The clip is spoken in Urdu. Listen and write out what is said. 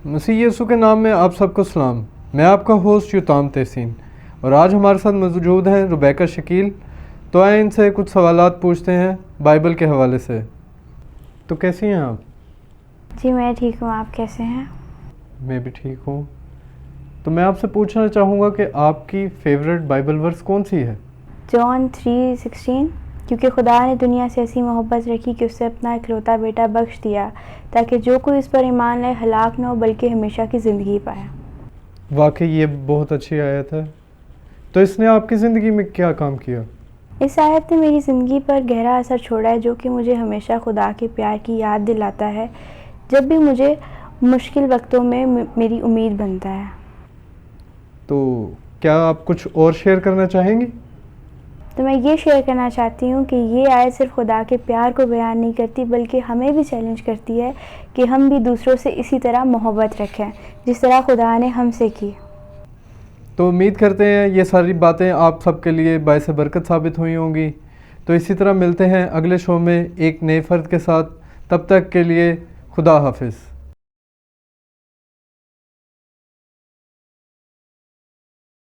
مسیح یسوع کے نام میں آپ سب کو سلام۔ میں آپ کا ہوسٹ یوتام تحسین، اور آج ہمارے ساتھ موجود ہیں ربیکہ شکیل۔ تو آئیں ان سے کچھ سوالات پوچھتے ہیں بائبل کے حوالے سے۔ تو کیسی ہیں آپ؟ جی میں ٹھیک ہوں، آپ کیسے ہیں؟ میں بھی ٹھیک ہوں۔ تو میں آپ سے پوچھنا چاہوں گا کہ آپ کی فیوریٹ بائبل ورس کون سی ہے؟ جون 3:16، کیونکہ خدا نے دنیا سے ایسی محبت رکھی کہ اس سے اپنا اکلوتا بیٹا بخش دیا تاکہ جو کوئی اس پر ایمان لائے ہلاک نہ ہو بلکہ ہمیشہ کی زندگی پائے۔ واقعی یہ بہت اچھی آیت ہے۔ تو اس نے آپ کی زندگی میں کیا کام کیا؟ اس آیت نے میری زندگی پر گہرا اثر چھوڑا ہے، جو کہ مجھے ہمیشہ خدا کے پیار کی یاد دلاتا ہے جب بھی مجھے مشکل وقتوں میں میری امید بنتا ہے۔ تو کیا آپ کچھ اور شیئر کرنا چاہیں گی؟ تو میں یہ شیئر کرنا چاہتی ہوں کہ یہ آیت صرف خدا کے پیار کو بیان نہیں کرتی بلکہ ہمیں بھی چیلنج کرتی ہے کہ ہم بھی دوسروں سے اسی طرح محبت رکھیں جس طرح خدا نے ہم سے کی۔ تو امید کرتے ہیں یہ ساری باتیں آپ سب کے لیے باعث برکت ثابت ہوئی ہوں گی۔ تو اسی طرح ملتے ہیں اگلے شو میں ایک نئے فرد کے ساتھ۔ تب تک کے لیے خدا حافظ۔